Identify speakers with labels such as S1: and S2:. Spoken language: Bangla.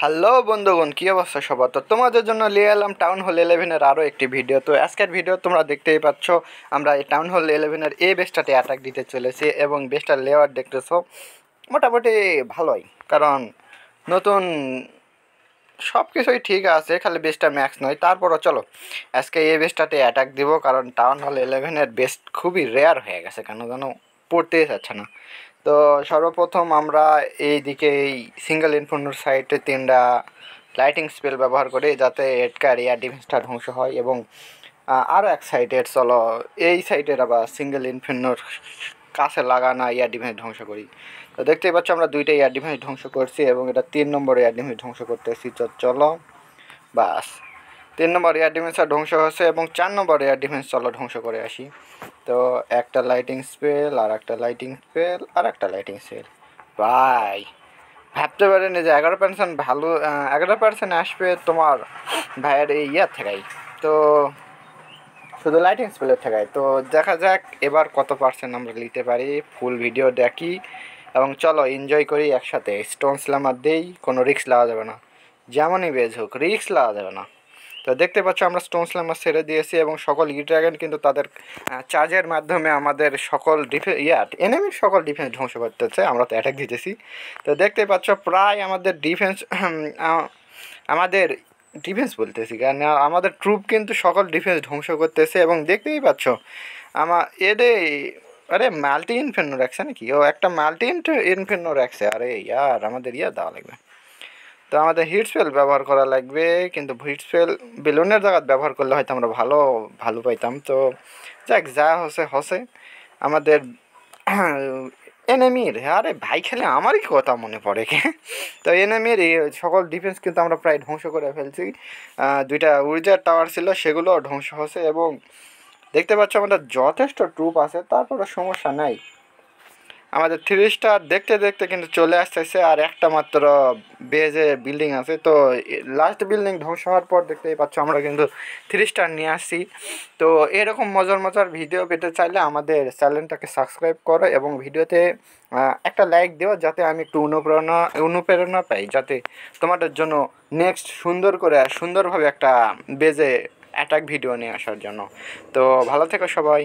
S1: হ্যালো বন্ধুগণ, কী অবস্থা সবার? তো তোমাদের জন্য নিয়ে এলাম টাউন হল 11-এর আরও একটি ভিডিও। তো আজকের ভিডিও তোমরা দেখতেই পাচ্ছ, আমরা এই টাউন হল 11-এর এই বেসটাতে অ্যাটাক দিতে চলেছি এবং বেসটার লেয়ার দেখতেছো মোটামুটি ভালোই, কারণ নতুন সব কিছুই ঠিক আছে, খালি বেসটা ম্যাক্স নয়। তারপরও চলো আজকে এই বেসটাতে অ্যাটাক দিব, কারণ টাউন হল 11-এর বেস খুবই রেয়ার হয়ে গেছে, কেন যেন পড়তেই চাচ্ছে না। তো সর্বপ্রথম আমরা এই দিকে এই সিঙ্গেল ইনফর্নোর সাইডে 3টা লাইটিং স্পেল ব্যবহার করি, যাতে এডকার এয়ার ডিফেন্সটা ধ্বংস হয়। এবং আরও এক সাইডের চলো এই সাইডের আবার সিঙ্গেল ইনফর্নোর কাছে লাগানো এয়ার ডিফেন্স ধ্বংস করি। তো দেখতেই পাচ্ছ আমরা 2টা এয়ার ডিফেন্স ধ্বংস করছি এবং এটা 3 নম্বর এয়ার ডিফেন্স ধ্বংস করতেছি। চলো বাস 3 নম্বর এয়ার ডিফেন্সটা ধ্বংস হচ্ছে এবং 4 নম্বর এয়ার ডিফেন্স চলো ধ্বংস করে আসি। তো একটা লাইটিং স্পেল আর একটা লাইটিং স্পেল আর একটা লাইটিং স্পেল। ভাই ভাবতে পারেন যে 11% ভালো, 11% আসবে তোমার ভাইয়ের এই ইয়ার থেকেই, তো শুধু লাইটিং স্পেলের থেকেই। তো দেখা যাক এবার কত পার্সেন্ট আমরা নিতে পারি। ফুল ভিডিও দেখি এবং চলো এনজয় করি একসাথে। স্টোন স্ল্যামার দেই, কোনো রিস্ক নেওয়া যাবে না, যেমনই বেজ হোক রিস্ক নেওয়া যাবে না। তো দেখতে পাচ্ছ আমরা স্টোন স্ল্যামার ছেড়ে দিয়েছি এবং সকল ড্রাগন কিন্তু তাদের চার্জের মাধ্যমে আমাদের সকল এনিমির সকল ডিফেন্স ধ্বংস করতেছে। আমরা তো অ্যাটাক দিতেছি। তো দেখতে পাচ্ছ প্রায় আমাদের ডিফেন্স আমাদের ডিফেন্স বলতেছি, কারণ আমাদের ট্রুপ কিন্তু সকল ডিফেন্স ধ্বংস করতেছে এবং দেখতেই পাচ্ছ এদের আরে মাল্টি ইনফেন্নো রাখছে নাকি? ও একটা মাল্টি ইনফেন্নো রাখছে। আরে ইয়ার আমাদের দেওয়া লাগবে। তো আমাদের হিট স্পেল ব্যবহার করা লাগবে, কিন্তু হিট স্পেল বেলুনের জায়গায় ব্যবহার করলে হয়তো আমরা ভালো পাইতাম। তো যাক, যা হসে আমাদের এনিমির, আরে ভাই খেলে আমারই কথা মনে পড়ে কে। তো এনিমির এই সকল ডিফেন্স কিন্তু আমরা প্রায় ধ্বংস করে ফেলছি। 2টা উইজার টাওয়ার ছিল, সেগুলো ধ্বংস হচ্ছে এবং দেখতে পাচ্ছ আমাদের যথেষ্ট ট্রুপ আছে, তারপরে সমস্যা নাই। আমাদের 3 স্টার দেখতে দেখতে কিন্তু চলে আসতেছে, আর একটা মাত্র বেজে বিল্ডিং আছে। তো লাস্ট বিল্ডিং ধ্বংস হওয়ার পর দেখতেই পাচ্ছ আমরা কিন্তু 3 স্টার নিয়ে আসছি। তো এরকম মজার মজার ভিডিও পেতে চাইলে আমাদের চ্যানেলটাকে সাবস্ক্রাইব করো এবং ভিডিওতে একটা লাইক দিও, যাতে আমি একটু অনুপ্রেরণা পাই, যাতে তোমাদের জন্য নেক্সট সুন্দরভাবে একটা বেজে অ্যাটাক ভিডিও নিয়ে আসার জন্য। তো ভালো থেকো সবাই।